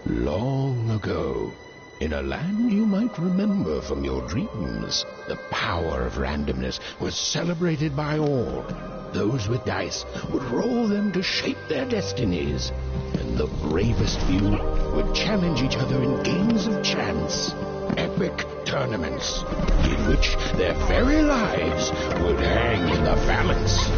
Long ago, in a land you might remember from your dreams, the power of randomness was celebrated by all. Those with dice would roll them to shape their destinies, and the bravest few would challenge each other in games of chance, epic tournaments, in which their very lives would hang in the balance.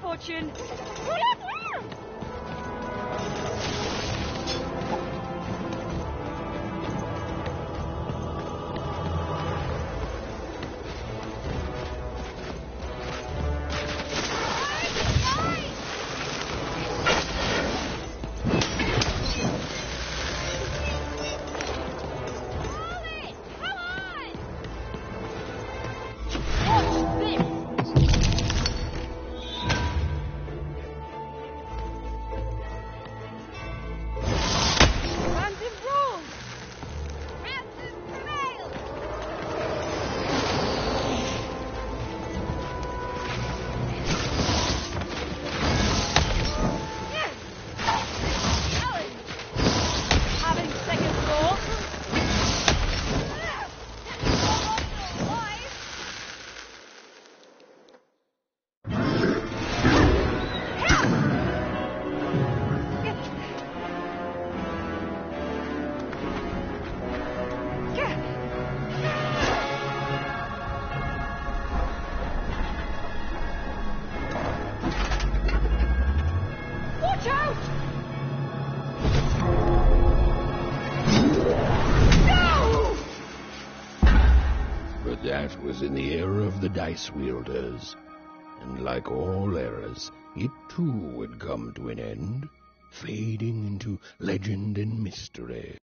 Fortune! That was in the era of the dice wielders, and like all eras, it too would come to an end, fading into legend and mystery.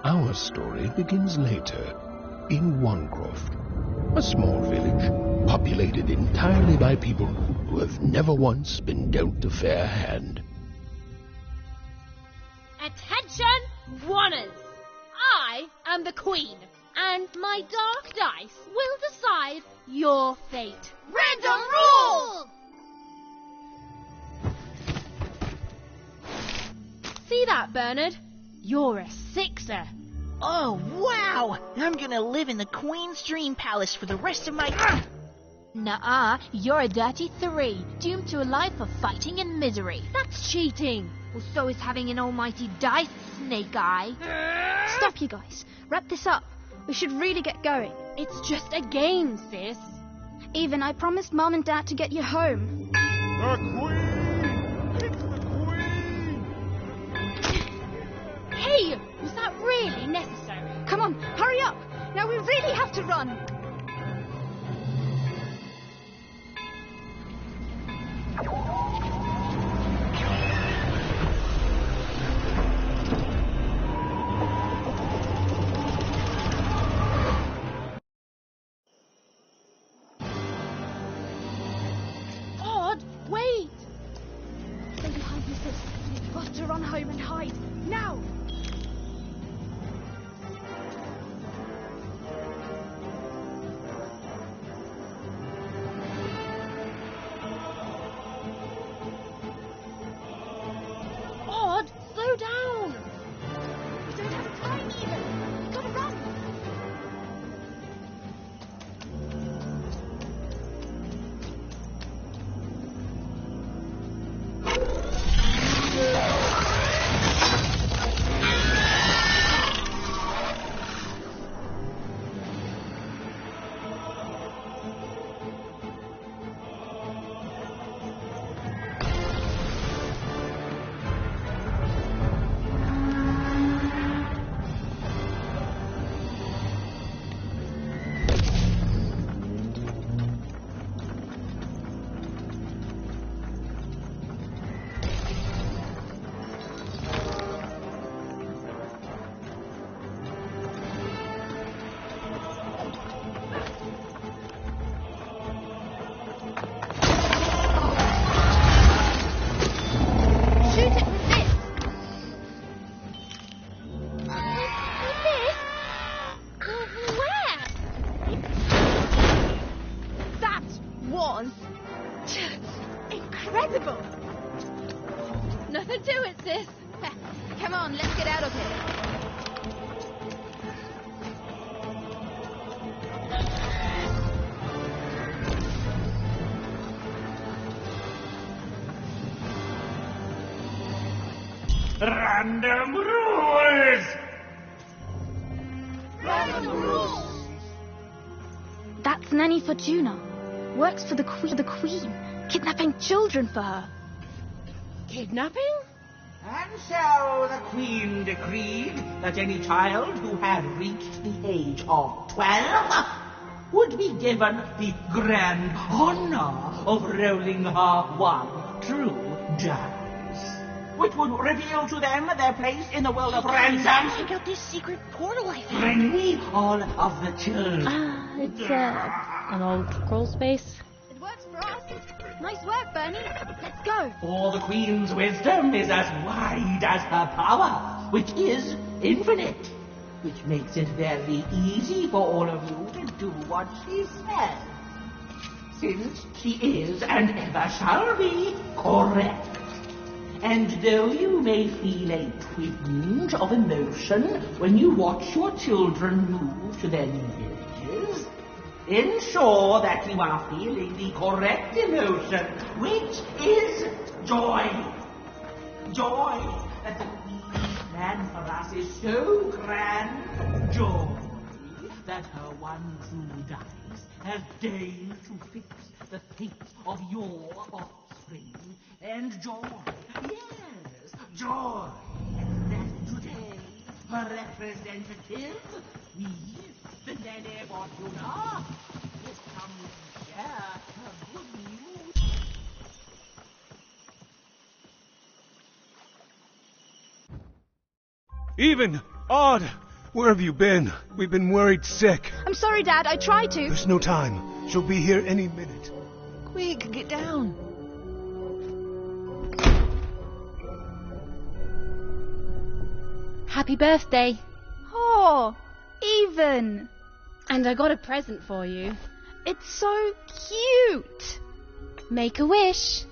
Our story begins later, in Wanecroft, a small village populated entirely by people who have never once been dealt a fair hand. Attention, Wanners! I am the Queen, and my dark dice will decide your fate. Random rule! See that, Bernard? You're a sixer. Oh, wow! I'm gonna live in the Queen's Dream Palace for the rest of my... Nuh-uh, you're a dirty 3, doomed to a life of fighting and misery. That's cheating. Well, so is having an almighty dice, Snake Eye. Stop, you guys. Wrap this up. We should really get going. It's just a game, sis. Even, I promised Mum and Dad to get you home. The Queen! It's the Queen! Hey, was that really necessary? Come on, hurry up! Now we really have to run! Odd, wait! Stay behind me, sis. We've got to run home and hide. Now! Odd, slow down! We don't have time even. We've got to run. was. Incredible. Nothing to it, sis. Come on, let's get out of here. Random rules! That's Nanny Fortuna. Works for the Queen, kidnapping children for her. Kidnapping? And so the Queen decreed that any child who had reached the age of 12 would be given the grand honor of rolling her one true dice, which would reveal to them their place in the world of randoms. Check out this secret portal I found. Bring me all of the children. It's an old crawl space. It works for us. Nice work, Bernie. Let's go. For the Queen's wisdom is as wide as her power, which is infinite, which makes it very easy for all of you to do what she says, since she is and ever shall be correct. And though you may feel a twinge of emotion when you watch your children move to their new villages, ensure that you are feeling the correct emotion, which is joy. Joy that the Queen's plan for us is so grand. Joy that her one true dice has deigned to fix the fate of your offspring. And joy, yes, joy that today her representative, me, the Nanny Fortuna, is coming to share her good news. Even! Odd! Where have you been? We've been worried sick. I'm sorry, Dad. I tried to. There's no time. She'll be here any minute. Quick, get down. Happy birthday. Oh, Even. And I got a present for you. It's so cute. Make a wish.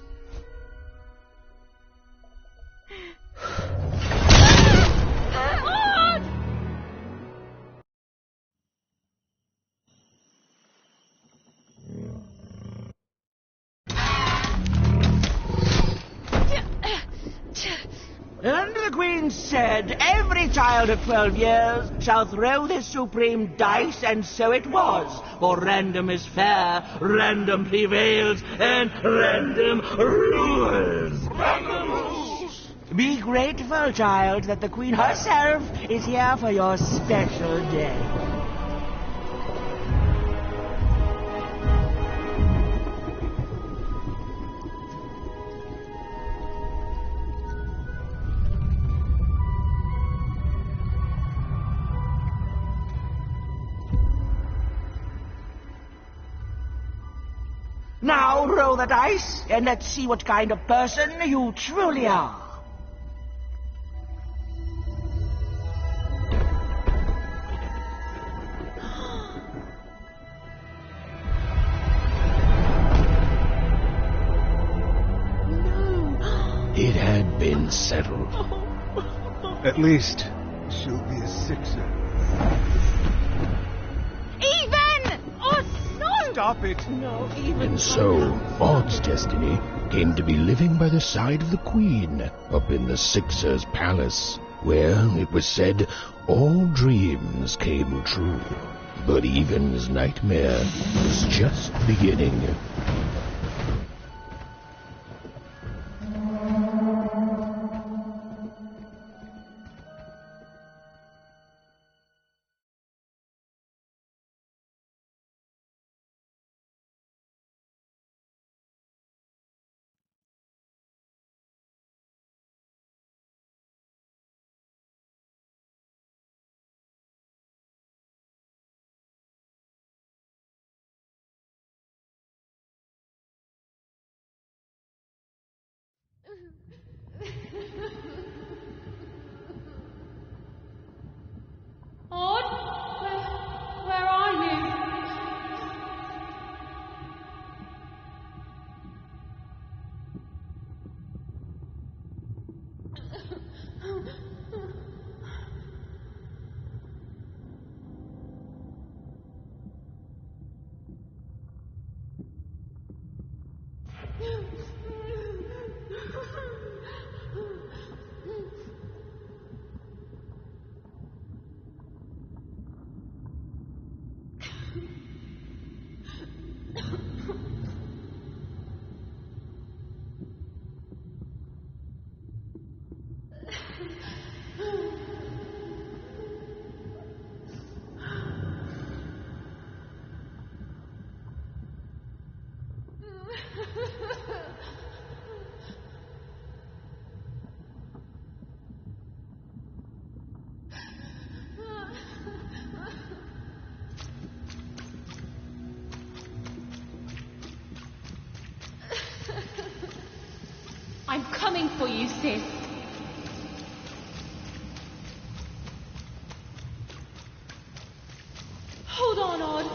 And the Queen said, every child of 12 years shall throw this supreme dice, and so it was. For random is fair, random prevails, and random rules. Random rules! Be grateful, child, that the Queen herself is here for your special day. Now roll the dice, and let's see what kind of person you truly are. It had been settled. At least, she'll be a sixer. Even! Oh, no! Stop it! And so, Odd's destiny came to be living by the side of the Queen up in the Sixer's palace, where, it was said, all dreams came true. But Even's nightmare was just beginning. Odd? Where are you? coming for you, sis. Hold on, Odd.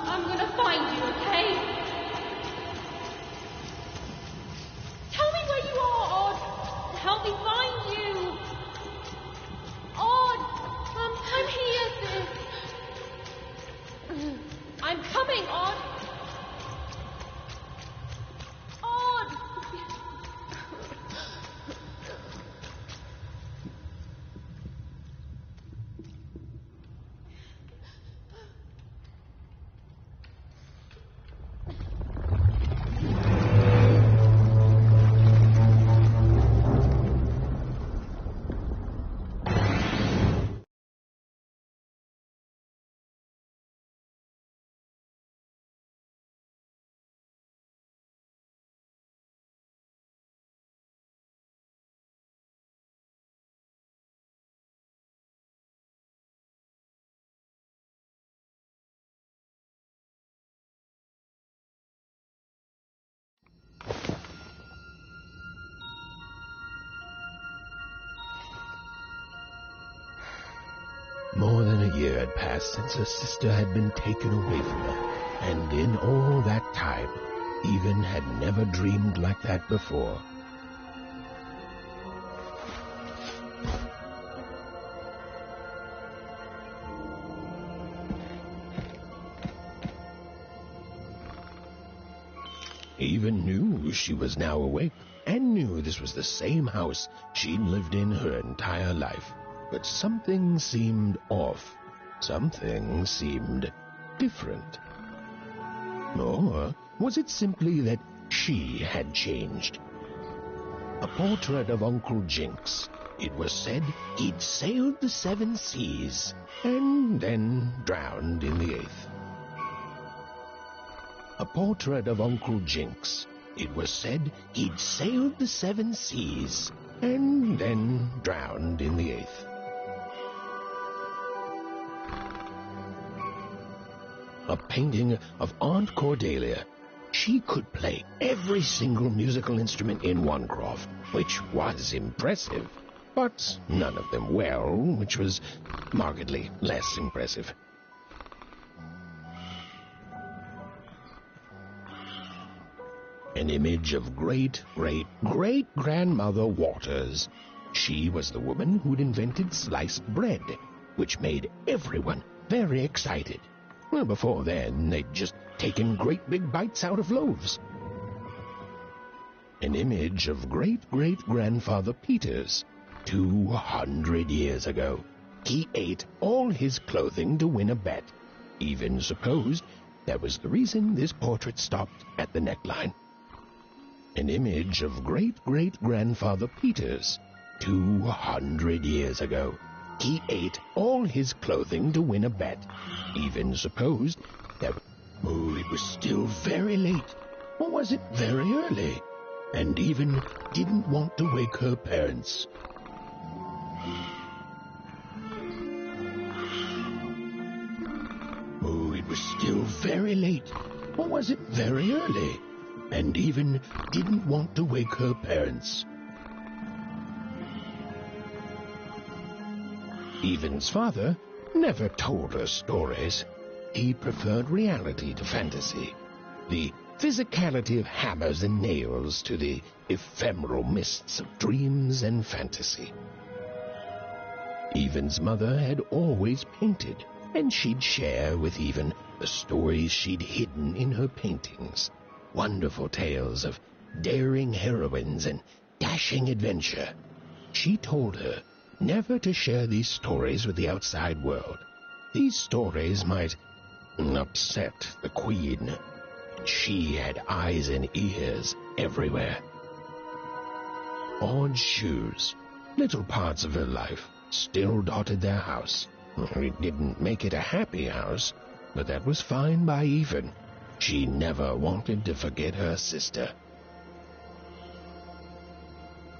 I'm gonna find you, okay? Tell me where you are, Odd. Help me find you. Odd, I'm here, sis. I'm coming, Odd. Odd. More than a year had passed since her sister had been taken away from her, and in all that time, Even had never dreamed like that before. Even knew she was now awake, and knew this was the same house she'd lived in her entire life. But something seemed off. Something seemed different. Or was it simply that she had changed? A portrait of Uncle Jinx. It was said he'd sailed the 7 seas, and then drowned in the 8th. A portrait of Uncle Jinx. It was said he'd sailed the 7 seas, and then drowned in the 8th. A painting of Aunt Cordelia. She could play every single musical instrument in Wanecroft, which was impressive, but none of them well, which was markedly less impressive. An image of great-great-great-grandmother Waters. She was the woman who'd invented sliced bread, which made everyone very excited. Well, before then, they'd just taken great big bites out of loaves. An image of great-great-grandfather Peters. 200 years ago. He ate all his clothing to win a bet. Even supposed that was the reason this portrait stopped at the neckline. An image of great-great-grandfather Peters. 200 years ago. He ate all his clothing to win a bet. Even supposed that... Oh, it was still very late. Or was it very early? And even didn't want to wake her parents. Oh, it was still very late. Or was it very early? And even didn't want to wake her parents. Even's father never told her stories. He preferred reality to fantasy, the physicality of hammers and nails to the ephemeral mists of dreams and fantasy. Even's mother had always painted, and she'd share with Even the stories she'd hidden in her paintings. Wonderful tales of daring heroines and dashing adventure. She told her never to share these stories with the outside world. These stories might upset the Queen. She had eyes and ears everywhere. Odd shoes, little parts of her life, still dotted their house. It didn't make it a happy house, but that was fine by Even. She never wanted to forget her sister.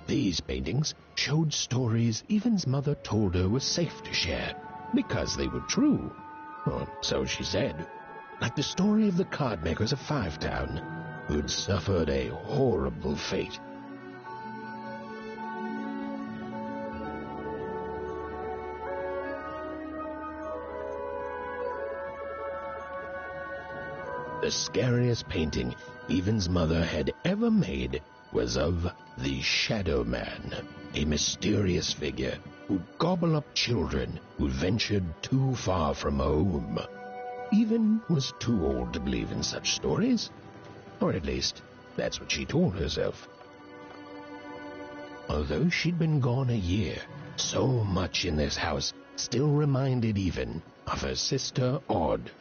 These paintings showed stories Even's mother told her were safe to share, because they were true. Or so she said. Like the story of the card makers of Five Town, who'd suffered a horrible fate. The scariest painting Even's mother had ever made was of the Shadow Man, a mysterious figure who'd gobble up children who ventured too far from home. Even was too old to believe in such stories, or at least that's what she told herself. Although she'd been gone a year, so much in this house still reminded Even of her sister Odd.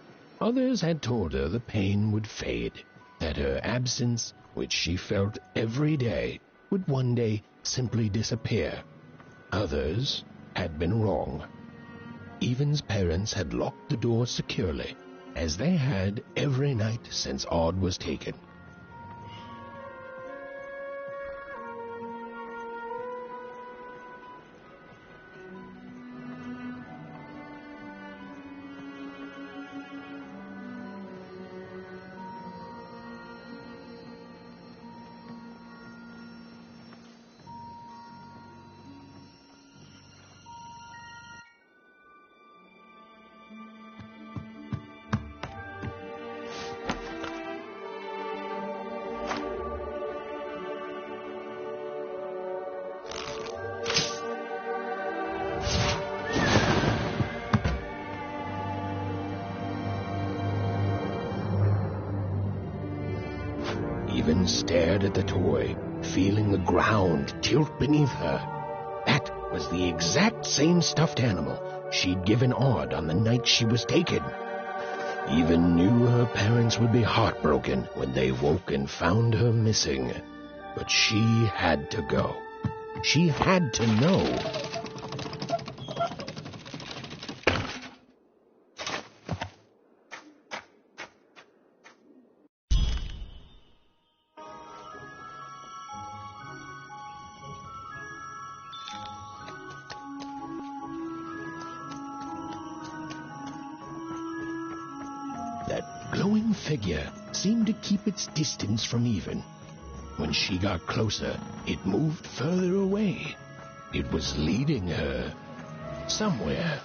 Others had told her the pain would fade, that her absence, which she felt every day, would one day simply disappear. Others had been wrong. Even's parents had locked the door securely, as they had every night since Odd was taken. Even stared at the toy, feeling the ground tilt beneath her. That was the exact same stuffed animal she'd given Odd on the night she was taken. Even knew her parents would be heartbroken when they woke and found her missing. But she had to go. She had to know. That glowing figure seemed to keep its distance from Even. When she got closer, it moved further away. It was leading her somewhere.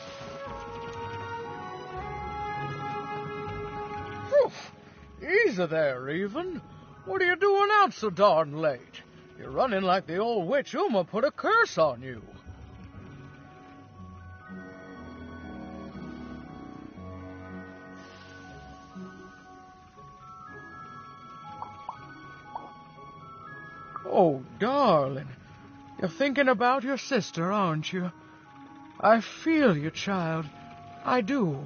Easy there, Even. What are you doing out so darn late? You're running like the old witch Uma put a curse on you. Oh, darling, you're thinking about your sister, aren't you? I feel you, child. I do.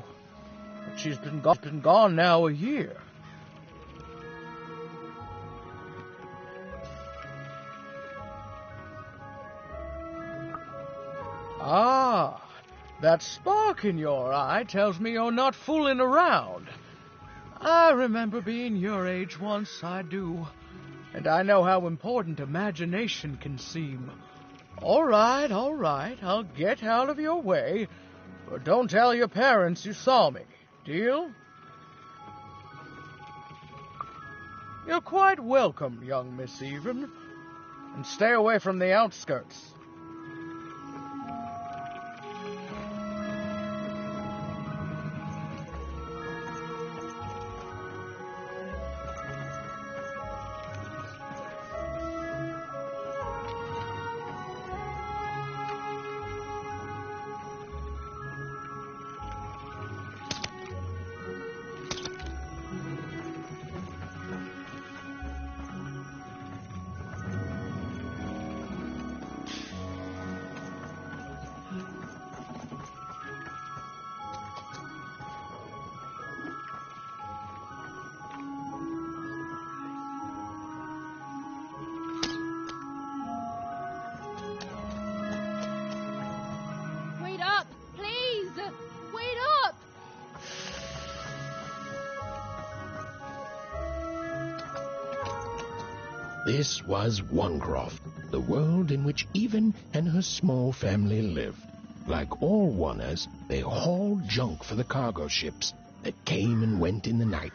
But she's been gone now a year. Ah, that spark in your eye tells me you're not fooling around. I remember being your age once, I do. And I know how important imagination can seem. All right, I'll get out of your way. But don't tell your parents you saw me. Deal? You're quite welcome, young Miss Even. And stay away from the outskirts. This was Wanecroft, the world in which Even and her small family lived. Like all Wanners, they hauled junk for the cargo ships that came and went in the night.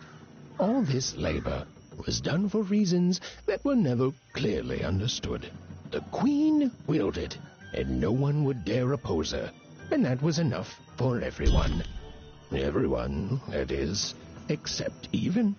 All this labor was done for reasons that were never clearly understood. The Queen willed it, and no one would dare oppose her, and that was enough for everyone. Everyone, that is, except Even.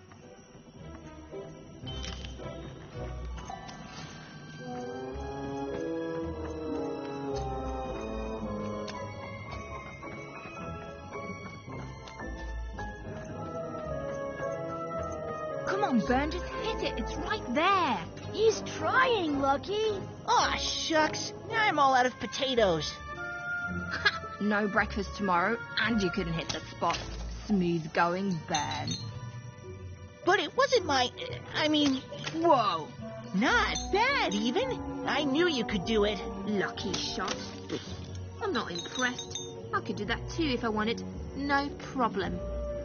Come on, Ben, just hit it. It's right there. He's trying, Lucky. Aw, shucks. Now I'm all out of potatoes. No breakfast tomorrow, and you couldn't hit the spot. Smooth going, Ben. But it wasn't Whoa! not bad, Even. I knew you could do it. Lucky shot. I'm not impressed. I could do that too if I wanted. No problem.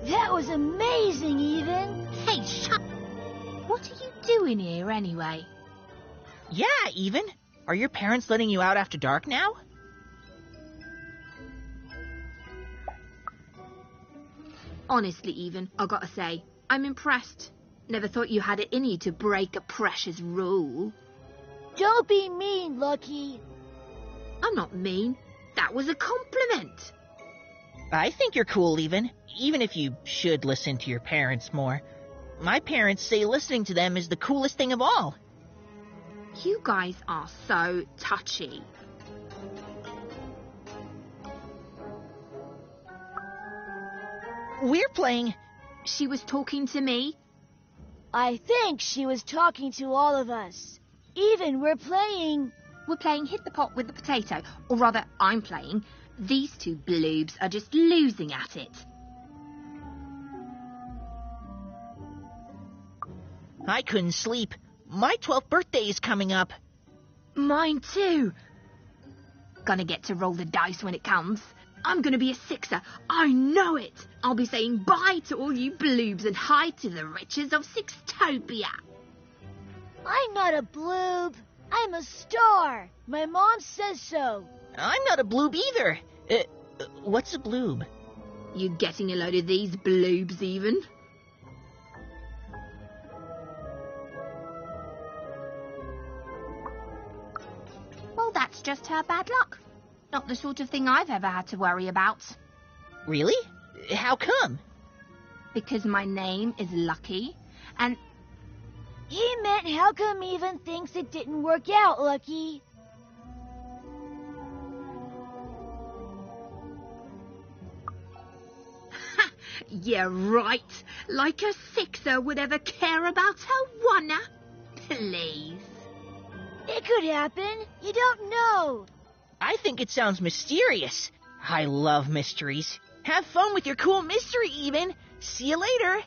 That was amazing, Even. Hey, shut! What are you doing here anyway? Yeah, Even. Are your parents letting you out after dark now? Honestly, Even, I gotta say, I'm impressed. Never thought you had it in you to break a precious rule. Don't be mean, Lucky. I'm not mean. That was a compliment. I think you're cool, Even if you should listen to your parents more. My parents say listening to them is the coolest thing of all. You guys are so touchy. We're playing... She was talking to me. I think she was talking to all of us. Even, we're playing... We're playing Hit the Pot with the Potato. Or rather, I'm playing. These two bloobs are just losing at it. I couldn't sleep. My 12th birthday is coming up. Mine too. Gonna get to roll the dice when it comes. I'm gonna be a sixer. I know it. I'll be saying bye to all you bloobs and hi to the riches of Sixtopia. I'm not a bloob. I'm a star. My mom says so. I'm not a bloob either. What's a bloob? You getting a load of these bloobs, Even? Well, that's just her bad luck. Not the sort of thing I've ever had to worry about. Really? How come? Because my name is Lucky, and... He meant how come Even thinks it didn't work out, Lucky? Yeah, right. Like a sixer would ever care about her wanna. Please. It could happen. You don't know. I think it sounds mysterious. I love mysteries. Have fun with your cool mystery, Even. See you later.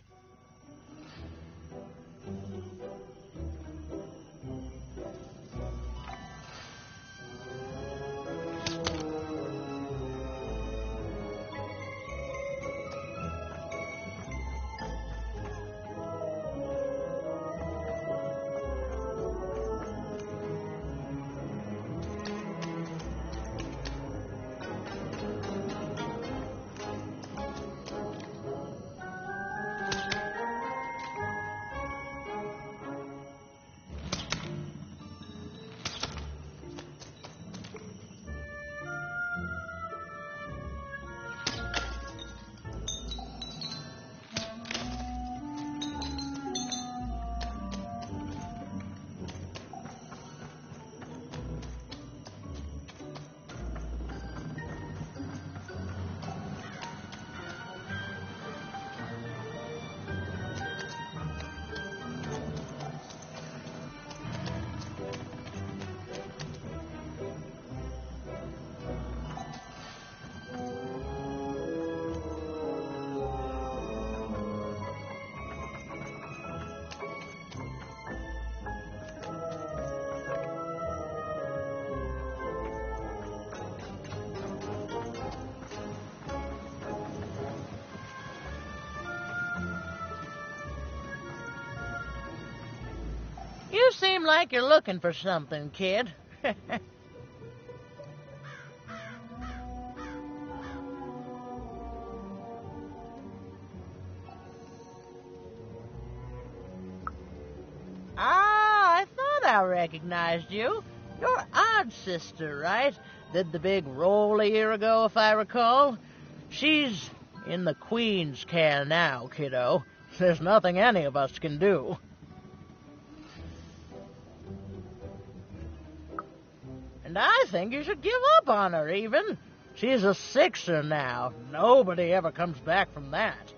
You seem like you're looking for something, kid. I recognized you. You're Odd's sister, right? Did the big roll a year ago, if I recall. She's in the Queen's care now, kiddo. There's nothing any of us can do. And I think you should give up on her, even. She's a sixer now. Nobody ever comes back from that.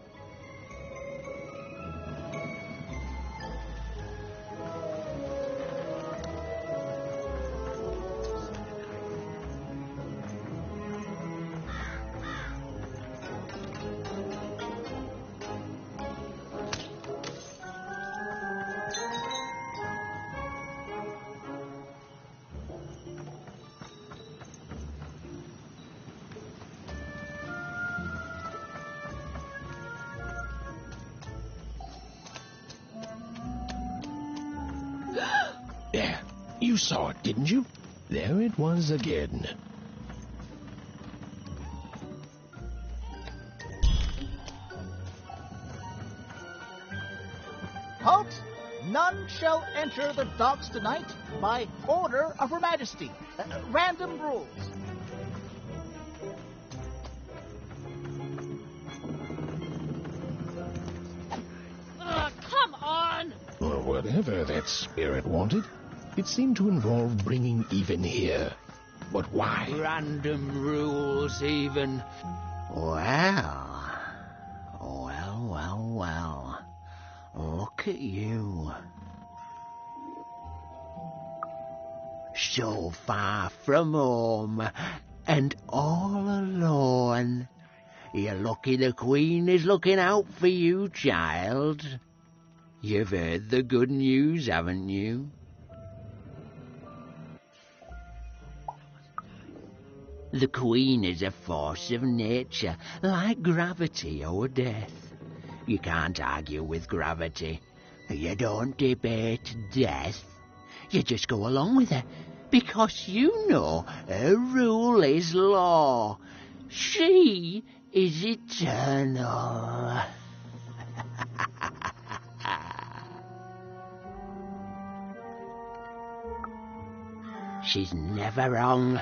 There, you saw it, didn't you? There it was again. Halt! None shall enter the docks tonight by order of Her Majesty. Random rules. Come on! Or whatever that spirit wanted. It seemed to involve bringing Even here. But why? Random rules, Even. Well. Look at you. So far from home, and all alone. You're lucky the Queen is looking out for you, child. You've heard the good news, haven't you? The Queen is a force of nature, like gravity or death. You can't argue with gravity. You don't debate death. You just go along with her, because you know her rule is law. She is eternal. She's never wrong.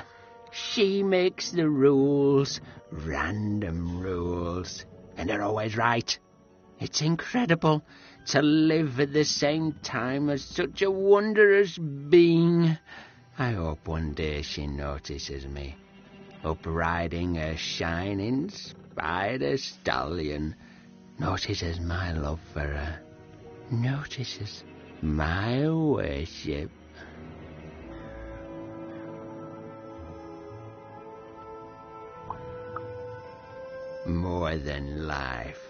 She makes the rules, random rules, and they're always right. It's incredible to live at the same time as such a wondrous being. I hope one day she notices me, up riding a shining spider stallion, notices my love for her, notices my worship. More than life.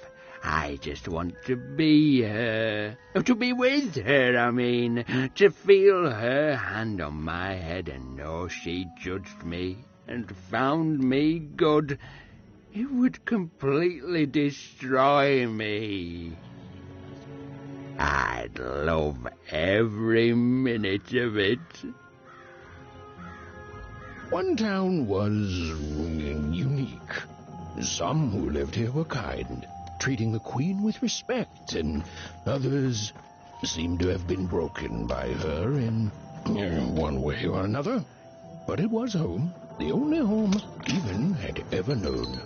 I just want to be her. To be with her, I mean. To feel her hand on my head and know she judged me and found me good. It would completely destroy me. I'd love every minute of it. One town was unique. Some who lived here were kind, treating the Queen with respect, and others seemed to have been broken by her in one way or another. But it was home, the only home Even had ever known.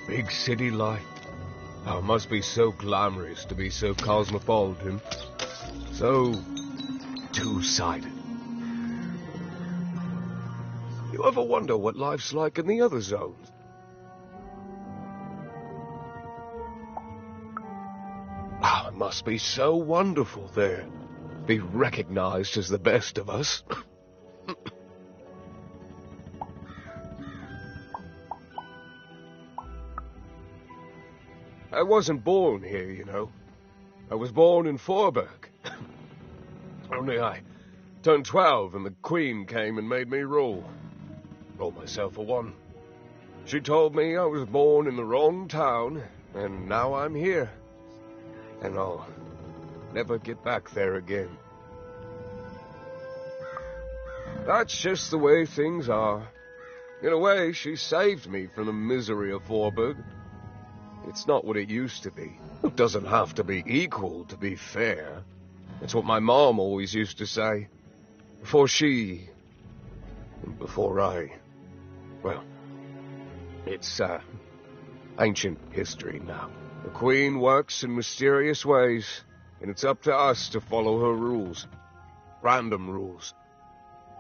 Big city life. Oh, it must be so glamorous to be so cosmopolitan. So two-sided. You ever wonder what life's like in the other zones? Oh, it must be so wonderful there. Be recognized as the best of us. I wasn't born here, you know. I was born in Forberg. Only I turned 12 and the Queen came and made me rule. Roll myself for one. She told me I was born in the wrong town And now I'm here. And I'll never get back there again. That's just the way things are. In a way, she saved me from the misery of Forberg. It's not what it used to be. It doesn't have to be equal to be fair. That's what my mom always used to say. Before she... before I... well, it's, ancient history now. The Queen works in mysterious ways, and it's up to us to follow her rules. Random rules.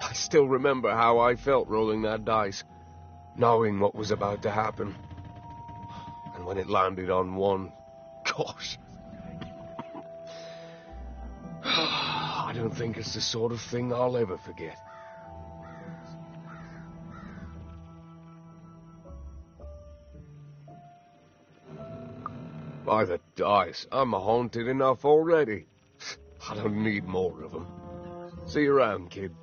I still remember how I felt rolling that dice, knowing what was about to happen. And when it landed on one, gosh. I don't think it's the sort of thing I'll ever forget. By the dice, I'm haunted enough already. I don't need more of them. See you around, kid.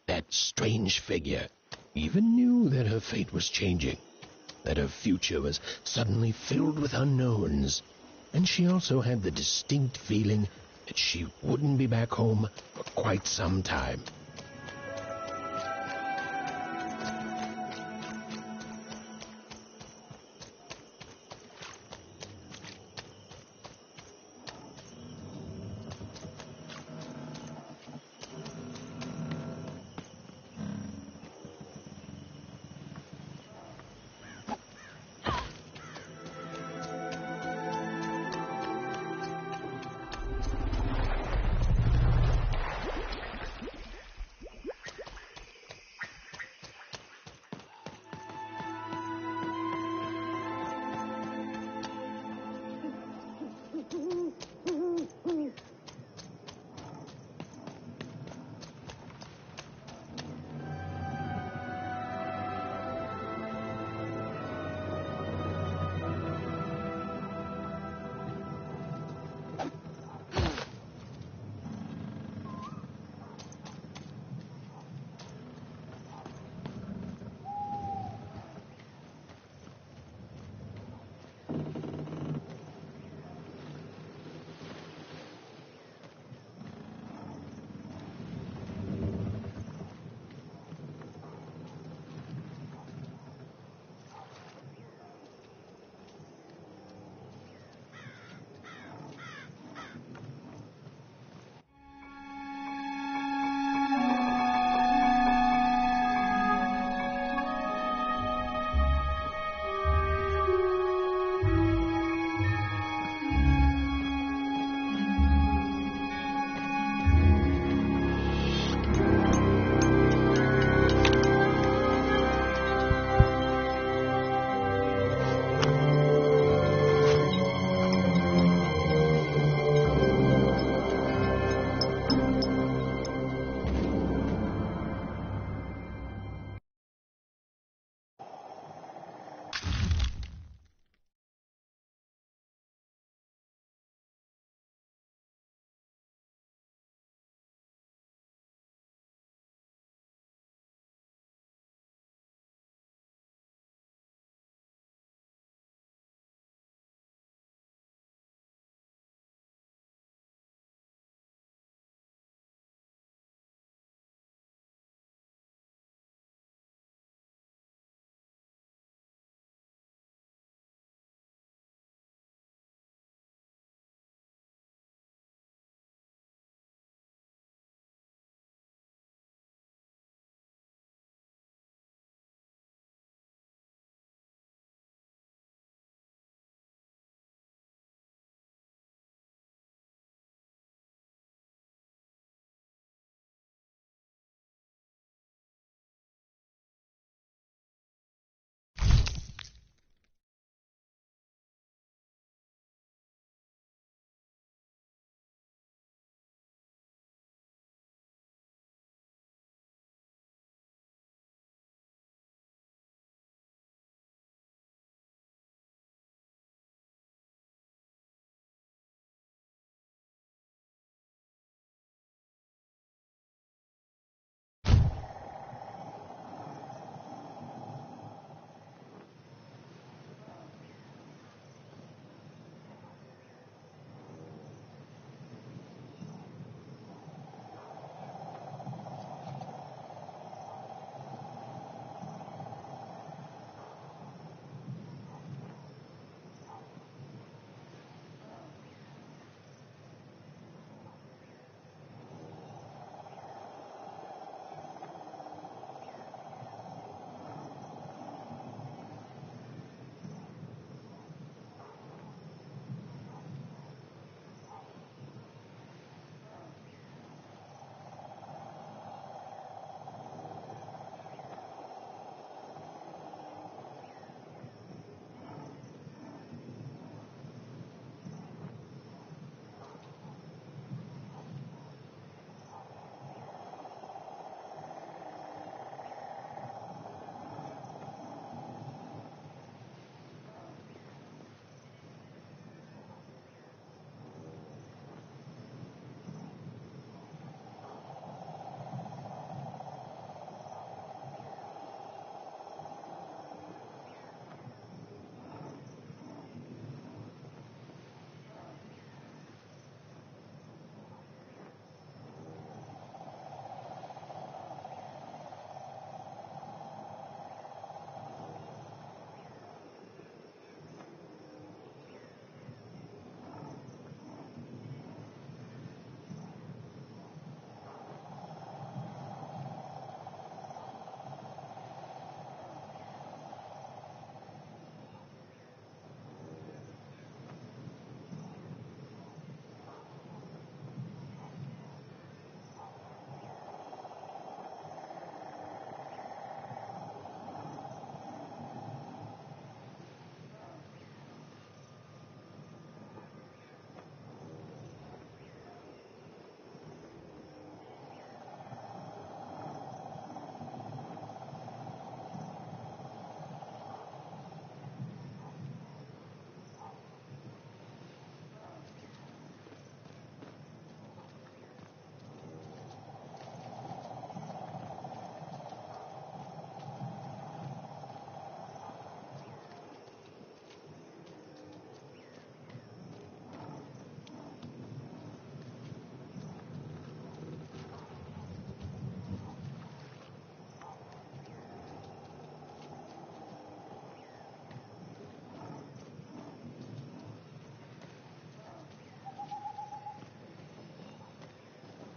That strange figure even knew that her fate was changing, that her future was suddenly filled with unknowns, and she also had the distinct feeling that she wouldn't be back home for quite some time.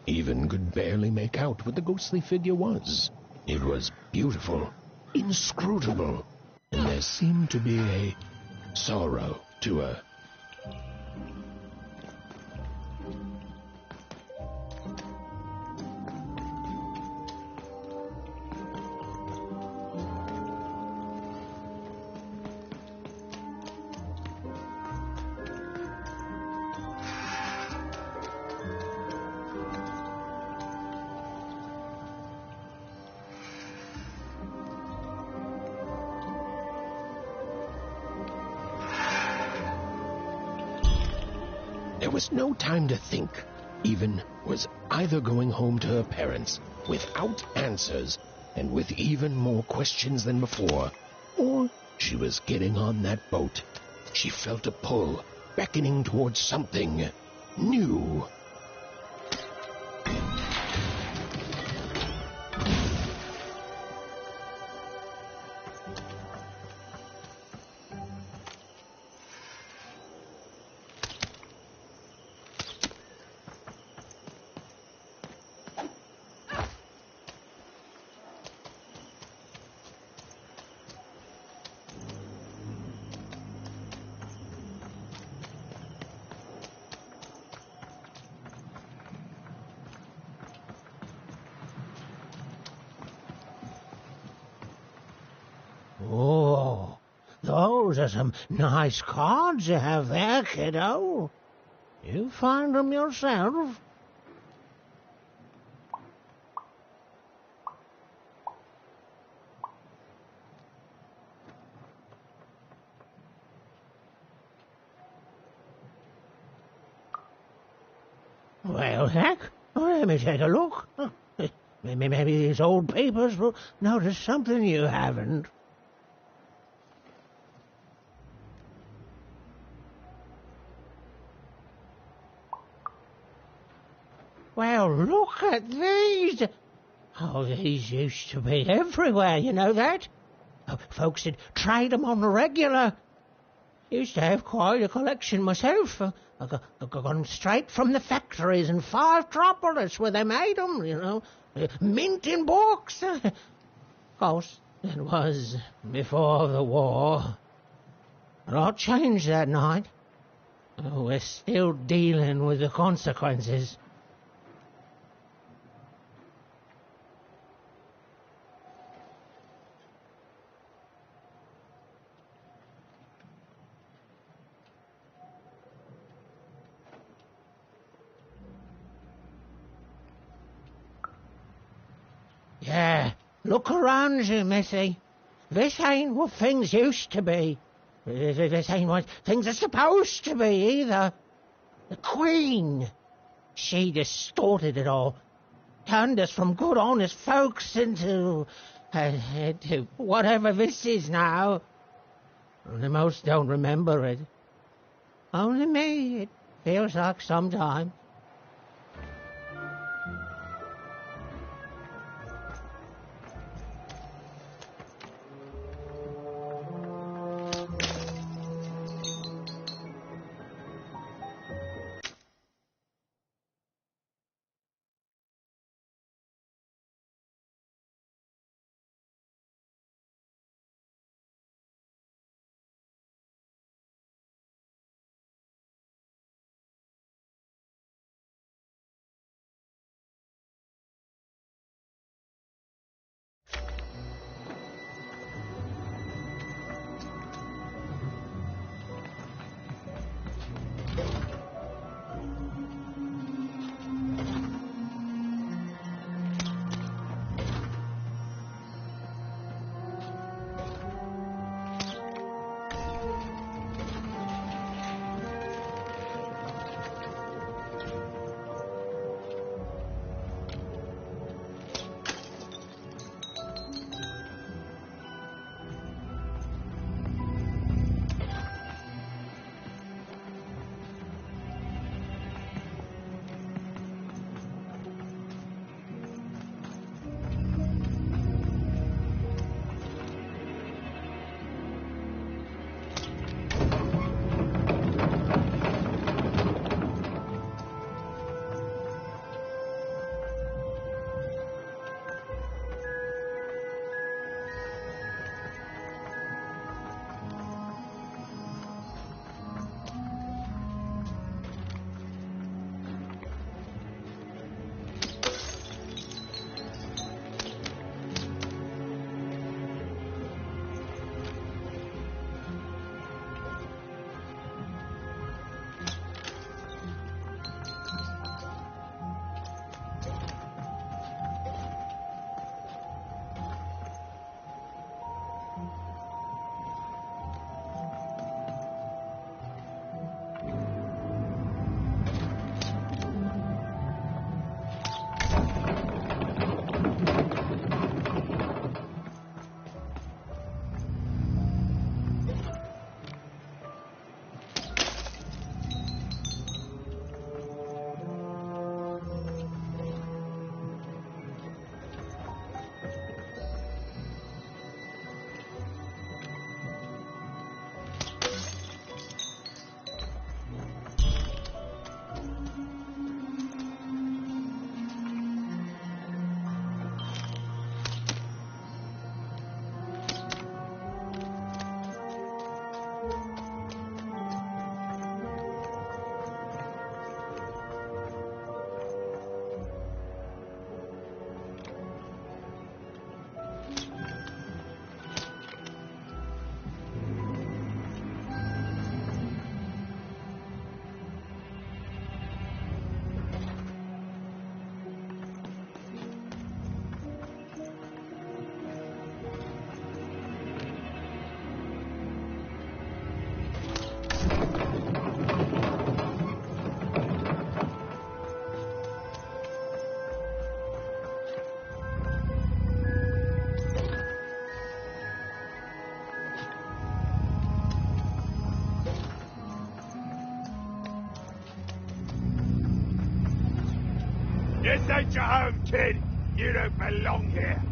Even could barely make out what the ghostly figure was. It was beautiful, inscrutable, and there seemed to be a sorrow to her. There was no time to think. Even was either going home to her parents without answers and with even more questions than before, or she was getting on that boat. She felt a pull, beckoning towards something new. Oh, those are some nice cards you have there, kiddo. You find them yourself? Well, heck, let me take a look. Maybe these old papers will notice something you haven't. Well, look at these. Oh, these used to be everywhere, you know that? Oh, folks would trade them on the regular. Used to have quite a collection myself. I got them straight from the factories in 5 Tropolis where they made them, you know. Mint in books. Of course, it was before the war. A lot changed that night. Oh, we're still dealing with the consequences. Yeah, look around you, Missy. This ain't what things used to be. This ain't what things are supposed to be, either. The Queen, she distorted it all. Turned us from good, honest folks into whatever this is now. Only most don't remember it. Only me, it feels like sometimes. This ain't your home, kid. You don't belong here.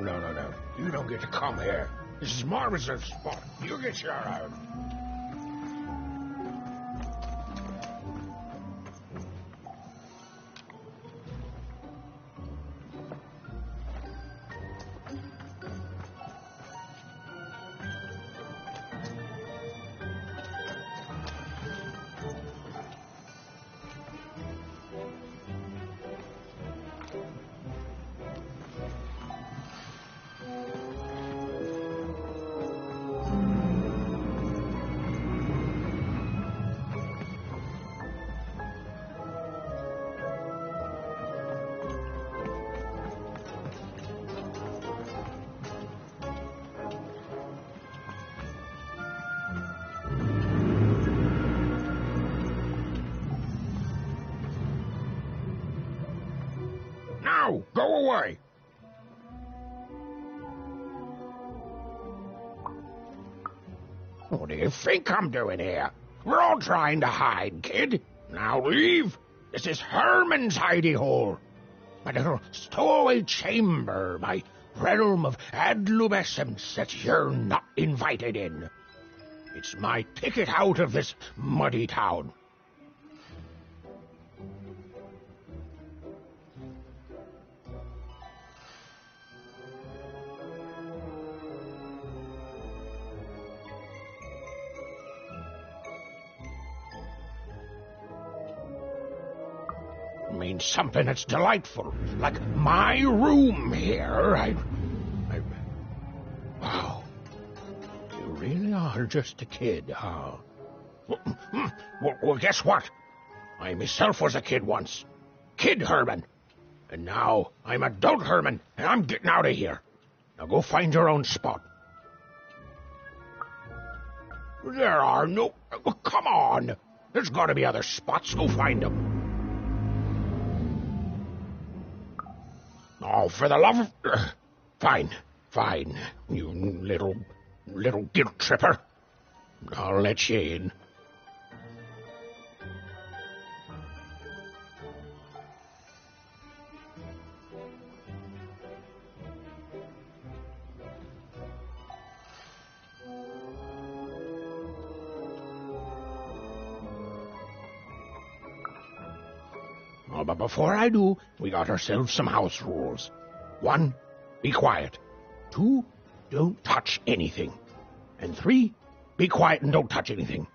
No. You don't get to come here. This is my reserve spot. You get your own. Now, go away. What do you think I'm doing here? We're all trying to hide, kid. Now leave. This is Herman's hidey hole. My little stowaway chamber, my realm of adolescence that you're not invited in. It's my ticket out of this muddy town. Means something that's delightful, like my room here. Wow. You really are just a kid, huh? Well, guess what? I myself was a kid once. Kid Herman. And now I'm adult Herman, and I'm getting out of here. Now go find your own spot. There are no... Oh, come on. There's got to be other spots. Go find them. Oh, for the love of... Fine, you little guilt tripper. I'll let you in. Oh, but before I do, we got ourselves some house rules. 1, be quiet. 2, don't touch anything. And 3, be quiet and don't touch anything.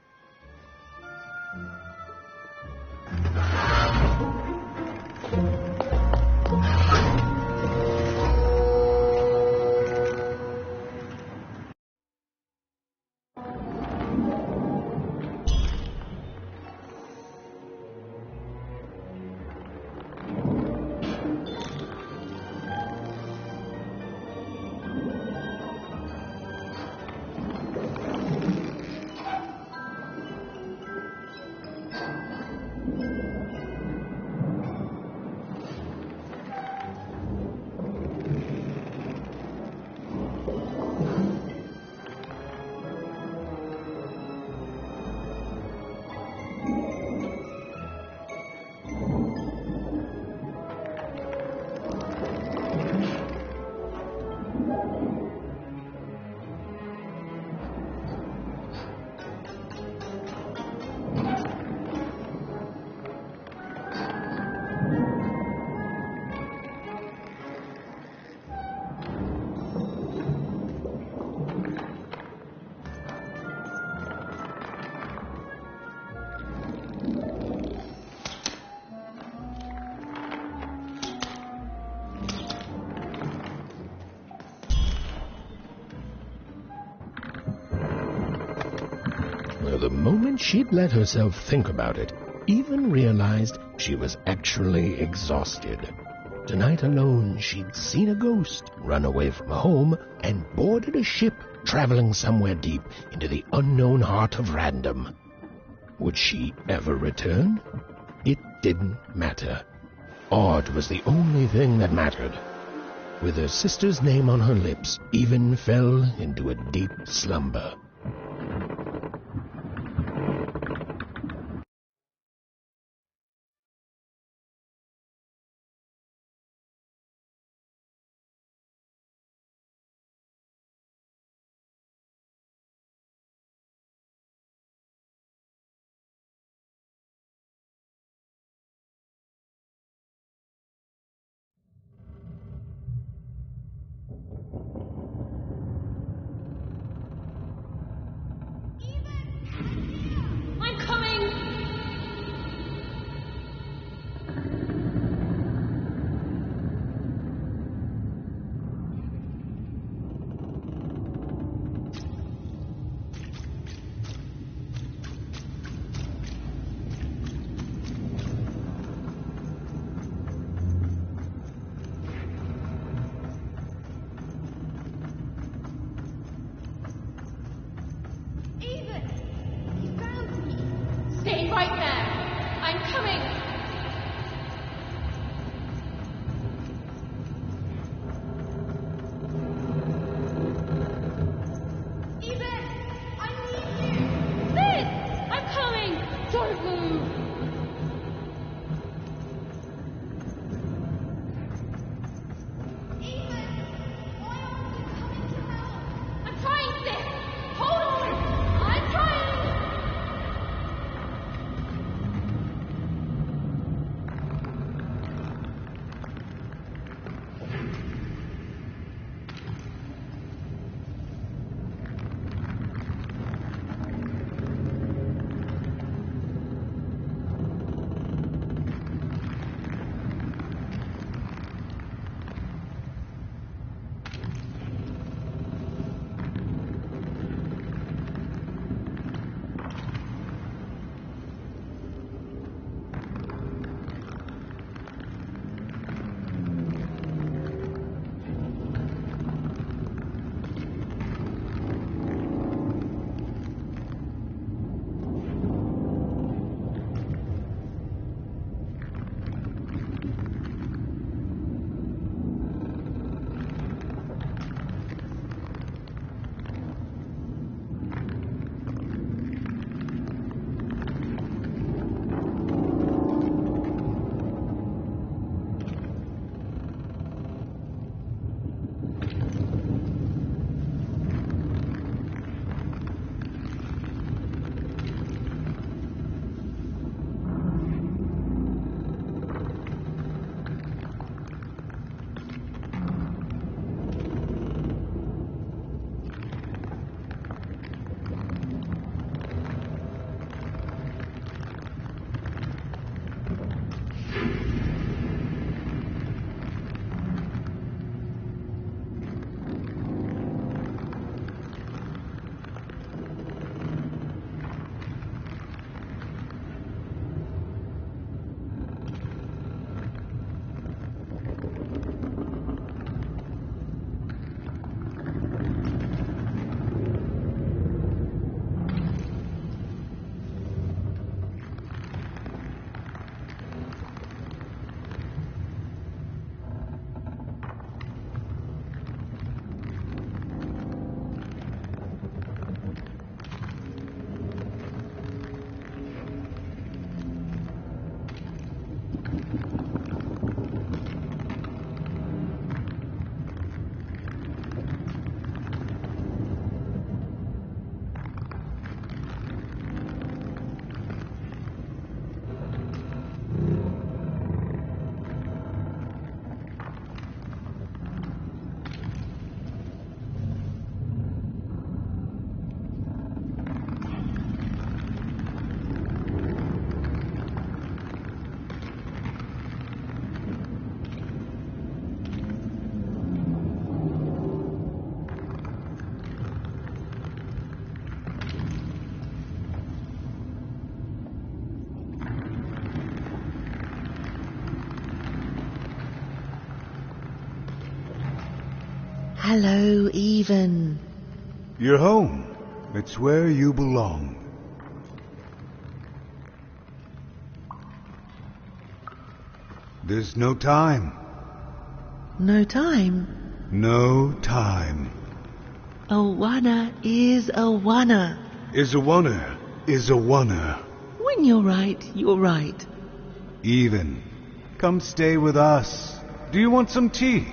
Well, the moment she'd let herself think about it, even realized she was actually exhausted. Tonight alone, she'd seen a ghost, run away from home, and boarded a ship traveling somewhere deep into the unknown heart of Random. Would she ever return? It didn't matter. Odd was the only thing that mattered. With her sister's name on her lips, Even fell into a deep slumber. Hello, Even. You're home. It's where you belong. There's no time. No time? No time. Awana is Awana. Is a wonder. Is a wonder. When you're right, you're right. Even. Come stay with us. Do you want some tea?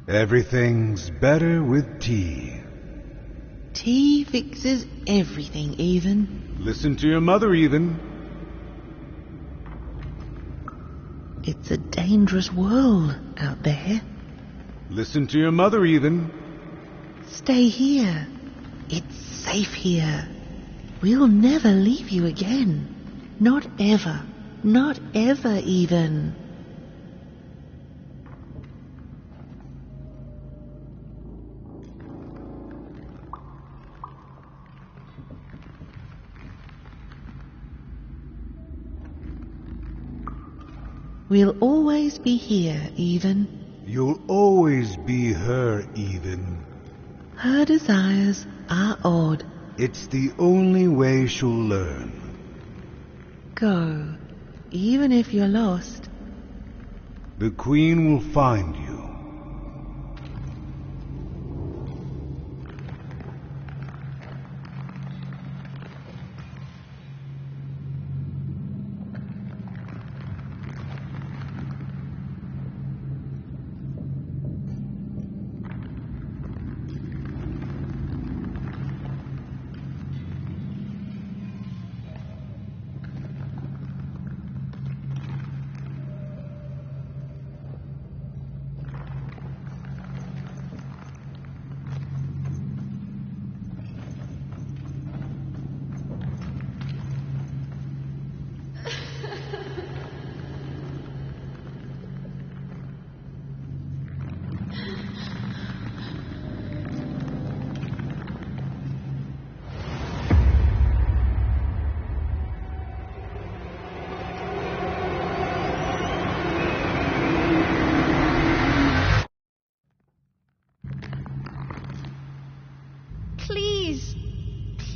Everything's better with tea. Tea fixes everything, Even. Listen to your mother, Even. It's a dangerous world out there. Listen to your mother, Even. Stay here. It's safe here. We'll never leave you again. Not ever. Not ever, Even. We'll always be here, Even. You'll always be her, Even. Her desires are odd. It's the only way she'll learn. Go, even if you're lost. The Queen will find you.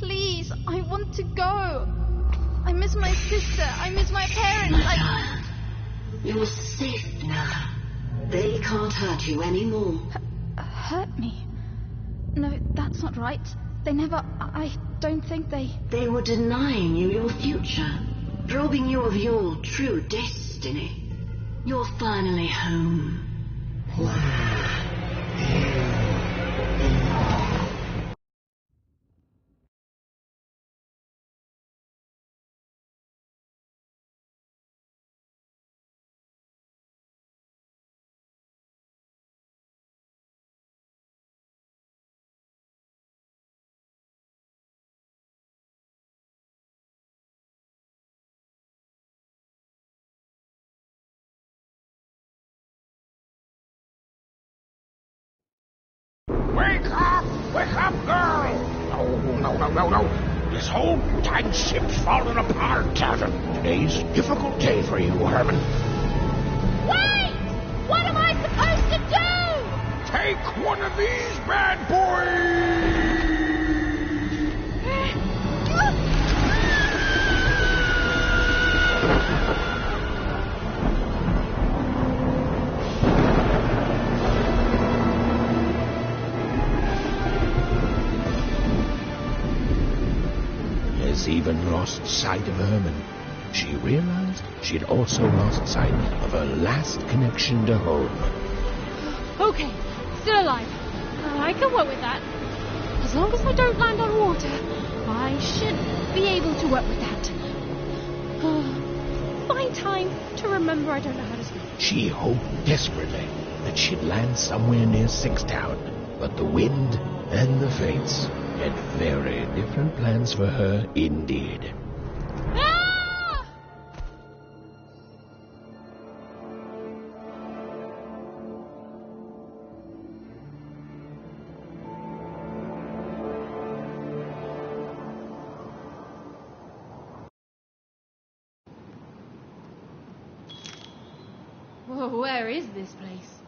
Please, I want to go. I miss my sister. I miss my parents. You're safe now. They can't hurt you anymore. Hurt me? No, that's not right. They never... I don't think they... They were denying you your future, robbing you of your true destiny. You're finally home. Wake up! Wake up, girl! No. This whole dang ship's falling apart, Captain. Today's a difficult day for you, Herman. Wait! What am I supposed to do? Take one of these bad boys! As Even lost sight of Herman, she realized she'd also lost sight of her last connection to home. Okay, still alive. I can work with that. As long as I don't land on water, I should be able to work with that. Find time to remember I don't know how to swim. She hoped desperately that she'd land somewhere near Sixtown, but the wind and the fates had very different plans for her indeed. Ah! Whoa, where is this place?